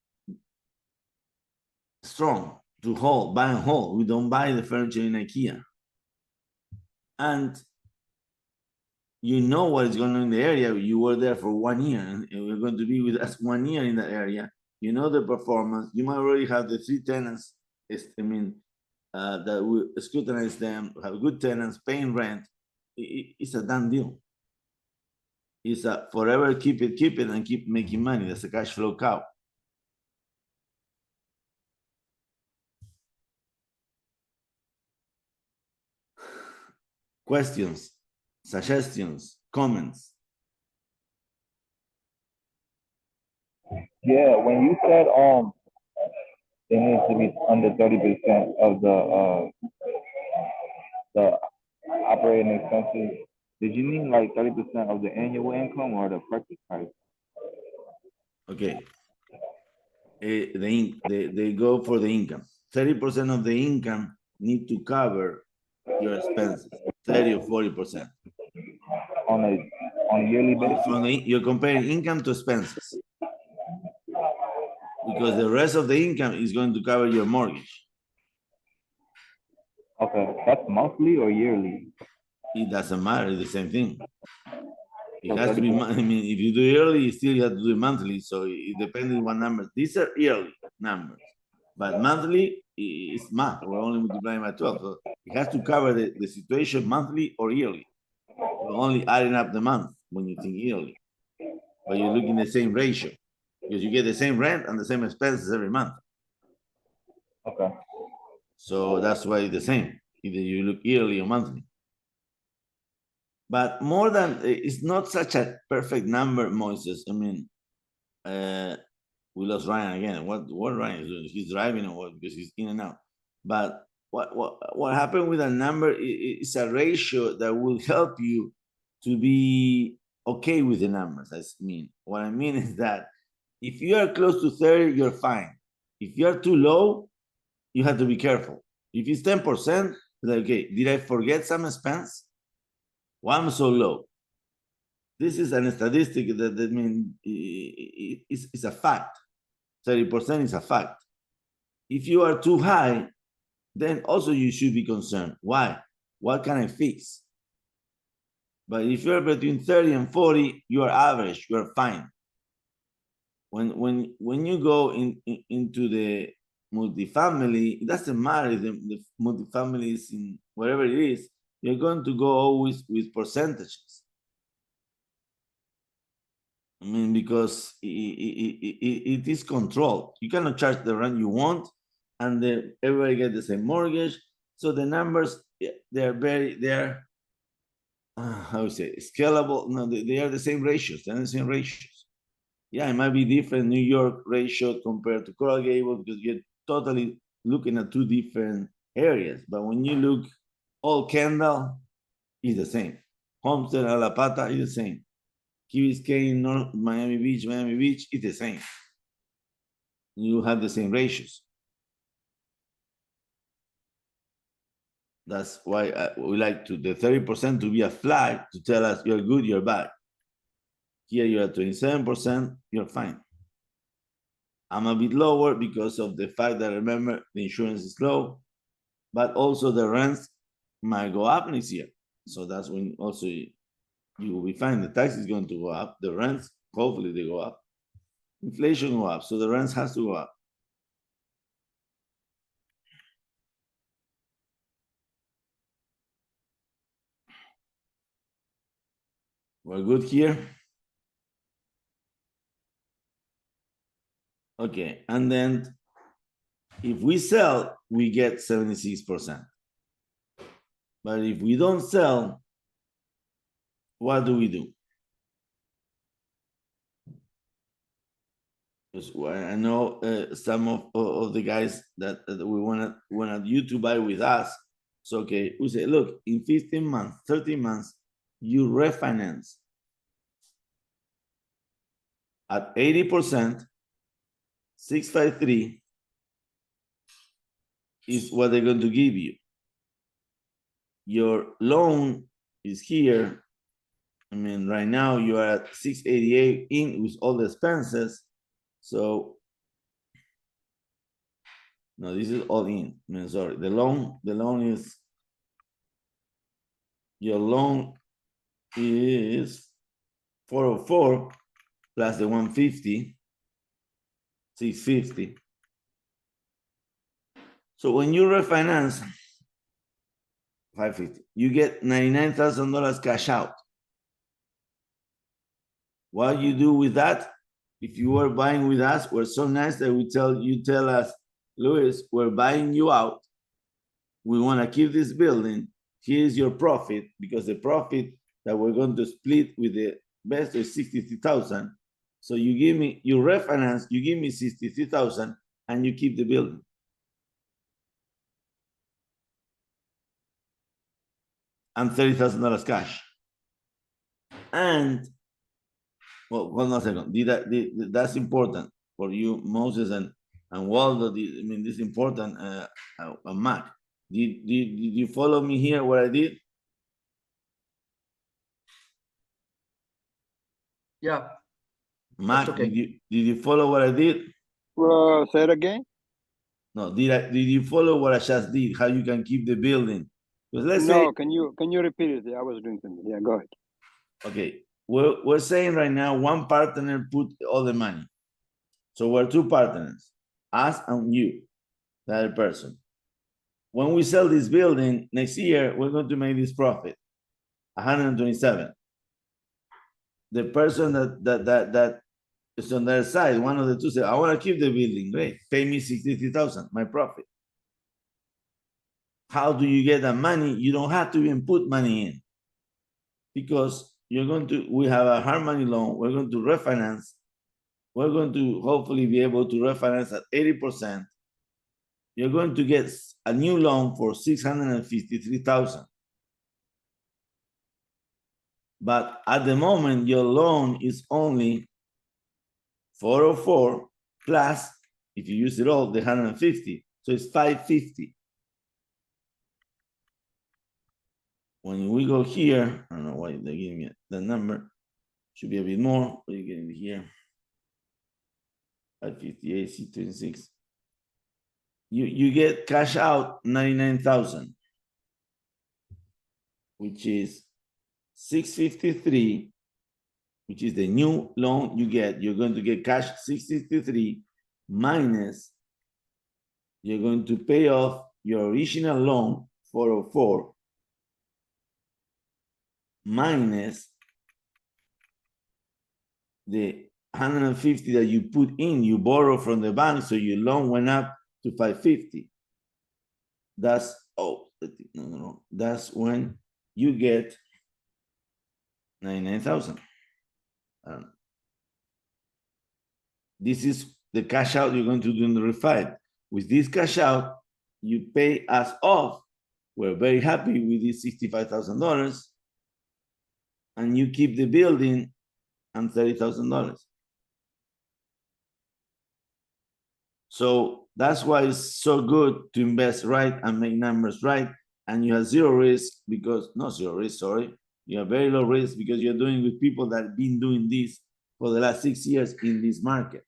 Speaker 1: strong to hold, buy and hold. We don't buy the furniture in IKEA. And you know what is going on in the area. You were there for 1 year and you're going to be with us 1 year in that area. You know the performance. You might already have the 3 tenants, that we scrutinize them, have good tenants, paying rent. It's a done deal. It's a forever keep it, and keep making money. That's a cash flow cow. Questions, suggestions, comments?
Speaker 3: Yeah, when you said
Speaker 5: it needs to be under 30% of the operating expenses. Did you mean like 30% of the annual income or the purchase price?
Speaker 1: Okay. They go for the income. 30% of the income need to cover your expenses. 30 or 40%.
Speaker 5: On a yearly basis?
Speaker 1: You're comparing income to expenses. Because the rest of the income is going to cover your mortgage.
Speaker 5: Okay, that's monthly or yearly?
Speaker 1: It doesn't matter, it's the same thing. It
Speaker 5: So
Speaker 1: has to be, I mean, if you do yearly, you still have to do it monthly. So it depends on what numbers. These are yearly numbers. But monthly is math. We're only multiplying by 12. So it has to cover the situation monthly or yearly. We're only adding up the month when you think yearly. But you're looking at the same ratio. Because you get the same rent and the same expenses every month.
Speaker 5: Okay.
Speaker 1: So that's why it's the same. Either you look yearly or monthly. But more than, it's not such a perfect number, Moises. I mean, we lost Ryan again. What Ryan is doing? He's driving or what? Because he's in and out. But what happened with a number is a ratio that will help you to be okay with the numbers. What I mean is that if you are close to 30, you're fine. If you are too low, you have to be careful. If it's 10%, like, okay, did I forget some expense? Why am I so low? This is a statistic that means it's a fact. 30% is a fact. If you are too high, then also you should be concerned. Why? What can I fix? But if you're between 30 and 40, you are average, you are fine. When you go into the multifamily, it doesn't matter if the multifamily is in wherever it is, you're going to go always with percentages. I mean, because it is controlled. You cannot charge the rent you want, and everybody get the same mortgage. So the numbers, they're how you say, scalable. No, they are the same ratios. They're the same ratios. Yeah, it might be different New York ratio compared to Coral Gables because you're totally looking at two different areas. But when you look, all Kendall is the same. Homestead, Alapata is the same. Key Biscayne, North Miami Beach is the same. You have the same ratios. That's why we like the 30% to be a flag to tell us you're good, you're bad. Here you're at 27%, you're fine. I'm a bit lower because of the fact that, remember, the insurance is low, but also the rents might go up next year. So that's when also you will be fine. The tax is going to go up. The rents, hopefully they go up. Inflation go up, so the rents has to go up. We're good here. Okay, and then if we sell, we get 76%. But if we don't sell, what do we do? Because I know some of the guys that we wanted you to buy with us. So, okay, we say, look, in 15 months, 30 months, you refinance at 80%, 653 is what they're going to give you. Your loan is here. I mean, right now you are at 688 in with all the expenses. So, no, this is all in. I mean, sorry, the loan is, your loan is 404 plus the 150, 650. So when you refinance 550, you get $99,000 cash out. What you do with that? If you were buying with us, we're so nice that we tell us, Luis, we're buying you out. We want to keep this building. Here's your profit, because the profit that we're going to split with the best is 63,000. So you give me, you refinance, you give me 63,000. and you keep the building. And $30,000 cash. And well, hold on a second. That's important for you, Moses and Waldo. I mean, this is important. Mac, did you follow me here? What I did?
Speaker 6: Yeah.
Speaker 1: Mac,
Speaker 6: okay.
Speaker 1: did you follow what I did?
Speaker 2: Say it again.
Speaker 1: No, did you follow what I just did? How you can keep the building? Because let's say,
Speaker 2: Can you repeat it? I was doing something. Yeah, go ahead.
Speaker 1: okay, we're saying right now one partner put all the money. So we're two partners, us and you, the other person. When we sell this building next year, we're going to make this profit, 127. The person that is on their side, one of the two said, I want to keep the building. Great, pay me 63,000, my profit. How do you get that money? You don't have to even put money in, because we have a hard money loan. We're going to refinance. We're going to hopefully be able to refinance at 80%. You're going to get a new loan for 653,000. But at the moment, your loan is only 404 plus, if you use it all, the 150. So it's 550. When we go here, I don't know why they're giving me the number. Should be a bit more. What are you getting here? 558, C26. You get cash out 99,000, which is 653, which is the new loan you get. You're going to get cash 653 minus, you're going to pay off your original loan 404 minus the 150 that you put in, you borrow from the bank, so your loan went up to 550. That's, no. That's when you get 99,000. This is the cash out you're going to do in the refi. With this cash out, you pay us off. We're very happy with this $65,000, and you keep the building and $30,000. So that's why it's so good to invest right and make numbers right. And you have zero risk because, not zero risk, sorry. You have very low risk because you're doing with people that have been doing this for the last 6 years in this market.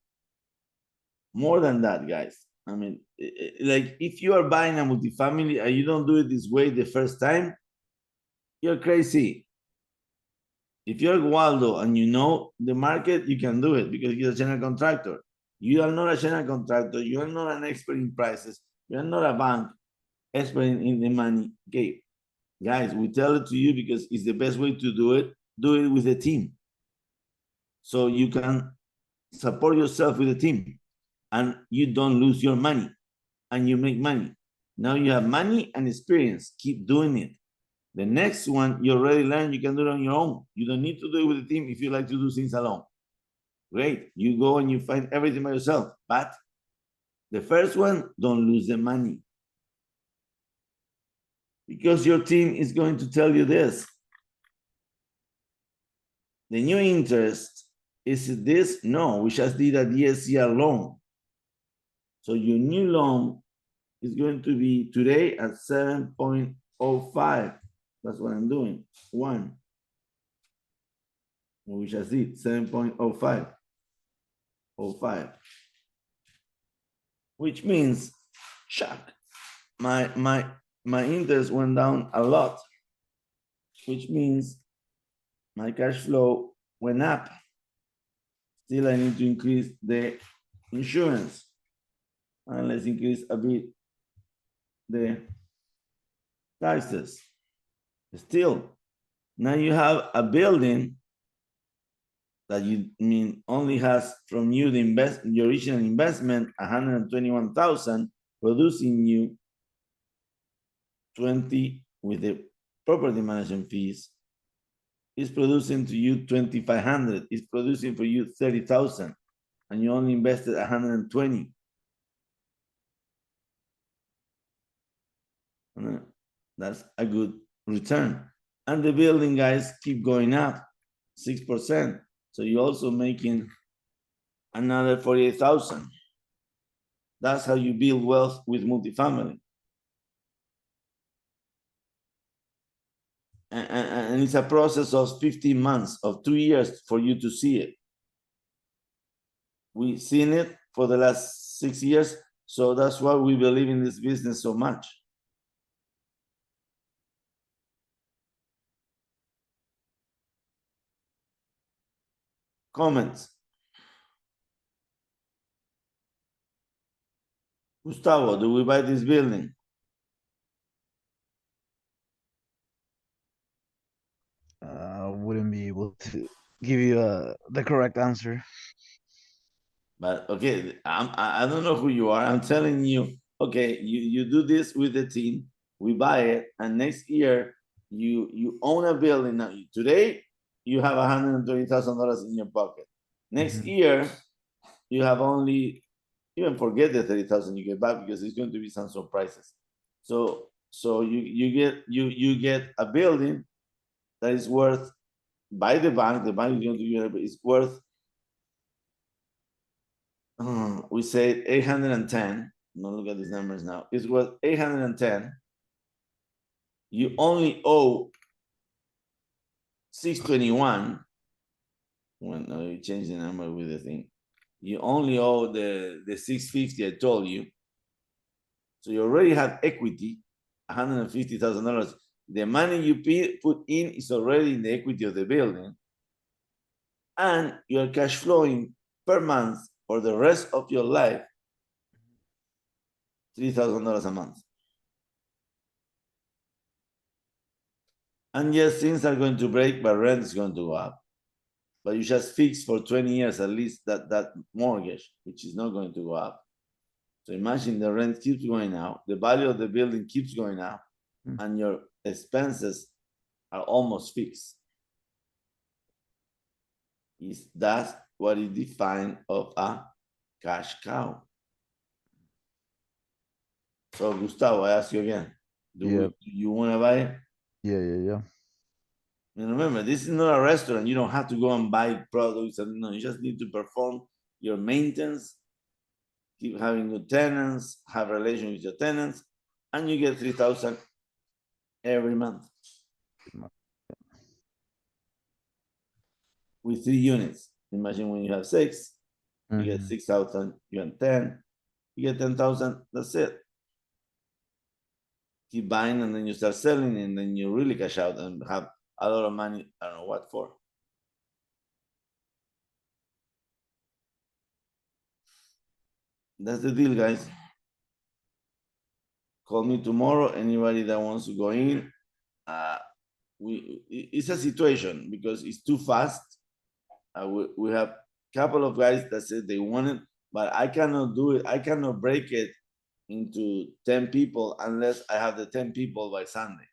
Speaker 1: More than that, guys. I mean, like if you are buying a multifamily and you don't do it this way the first time, you're crazy. If you're Waldo and you know the market, you can do it because you're a general contractor. You are not a general contractor. You are not an expert in prices. You are not a bank expert in the money game. Guys, we tell it to you because it's the best way to do it. Do it with a team. So you can support yourself with a team and you don't lose your money and you make money. Now you have money and experience. Keep doing it. The next one, you already learned, you can do it on your own. You don't need to do it with a team if you like to do things alone. Great. You go and you find everything by yourself. But the first one, don't lose the money. Because your team is going to tell you this. The new interest, is this? No, we just did a DSCR loan. So your new loan is going to be today at 7.05. That's what I'm doing. One. We just did 7.05. 05. Which means, shock. My interest went down a lot, which means my cash flow went up. Still, I need to increase the insurance. And let's increase a bit the taxes. Still, now you have a building that only has from you the original investment 121,000, producing you 20 with the property management fees. Is producing to you 2,500. It's producing for you 30,000, and you only invested 120. That's a good return. And the building guys keep going up 6%. So you're also making another 48,000. That's how you build wealth with multifamily. And it's a process of 15 months, of 2 years for you to see it. We've seen it for the last 6 years, so that's why we believe in this business so much. Comments? Gustavo, do we buy this building?
Speaker 3: I wouldn't be able to give you the correct answer.
Speaker 1: But okay, I don't know who you are. I'm telling you, okay, you do this with the team, we buy it, and next year you own a building. Now today you have $120,000 in your pocket. Next year you have only, even forget the 30,000 you get back, because it's going to be some surprises. So you get a building that is worth, by the bank is going to give you, is worth, we say 810. No, look at these numbers now. It's worth 810. You only owe 621. When no, you change the number with the thing. You only owe the 650 I told you. So you already have equity, $150,000. The money you put in is already in the equity of the building. And you're cash flowing per month for the rest of your life $3,000 a month. And yes, things are going to break, but rent is going to go up. But you just fix for 20 years at least that mortgage, which is not going to go up. So imagine the rent keeps going up, the value of the building keeps going up, and your expenses are almost fixed. That's what is defined of a cash cow. So Gustavo, I ask you again, do you want to buy it?
Speaker 3: Yeah.
Speaker 1: And remember, this is not a restaurant. You don't have to go and buy products. And no, you just need to perform your maintenance, keep having good tenants, have relations with your tenants, and you get 3,000 every month with 3 units. Imagine when you have 6, you get 6,000, you have 10, you get 10,000, that's it. Keep buying, and then you start selling, and then you really cash out and have a lot of money. I don't know what for. That's the deal, guys. Call me tomorrow. Anybody that wants to go in. It's a situation because it's too fast. We have a couple of guys that said they want it, but I cannot do it. I cannot break it into 10 people unless I have the 10 people by Sunday.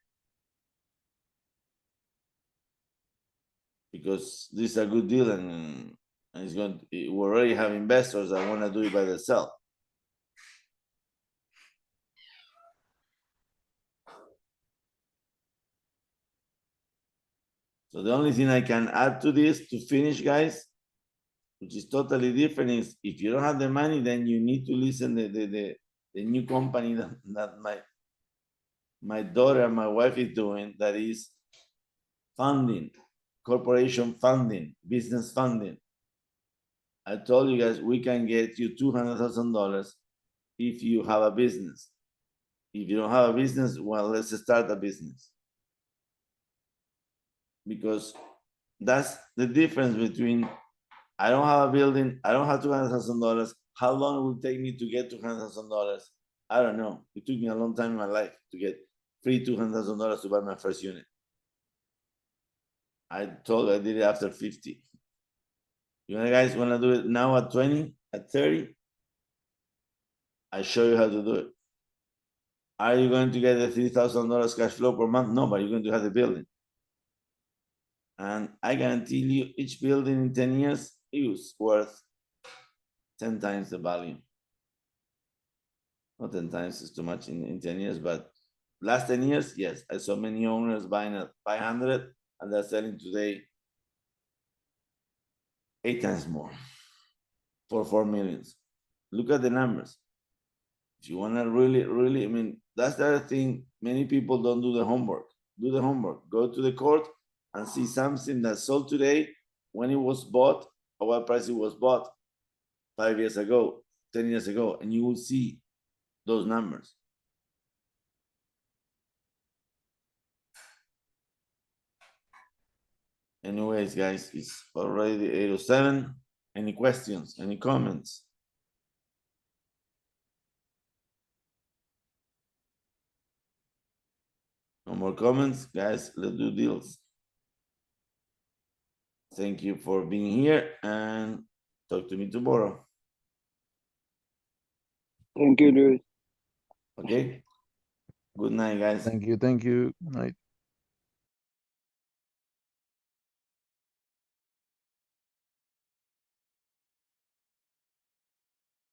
Speaker 1: Because this is a good deal, and it's going. We already have investors that want to do it by themselves. So the only thing I can add to this to finish, guys, which is totally different, is if you don't have the money, then you need to listen to the new company that my daughter and my wife is doing, that is funding, corporation funding, business funding. I told you guys, we can get you $200,000 if you have a business. If you don't have a business, well, let's start a business. Because that's the difference between, I don't have a building, I don't have $200,000. How long it will take me to get $200,000? I don't know. It took me a long time in my life to get free $200,000 to buy my first unit. I told you I did it after 50. You guys want to do it now at 20, at 30? I show you how to do it. Are you going to get the $3,000 cash flow per month? No, but you're going to have the building. And I guarantee you, each building in 10 years is worth 10 times the value. Not 10 times is too much in 10 years, but last 10 years, yes, I saw many owners buying at 500 and they're selling today 8 times more for 4 millions. Look at the numbers. If you want to really, I mean, that's the other thing. Many people don't do the homework. Do the homework. Go to the court and see something that sold today when it was bought or what price it was bought 5 years ago, 10 years ago, and you will see those numbers. Anyways, guys, it's already 8:07. Any questions? Any comments? No more comments, guys. Let's do deals. Thank you for being here and talk to me tomorrow.
Speaker 2: Thank you, Luis.
Speaker 1: Okay. Good night, guys.
Speaker 3: Thank you. Night.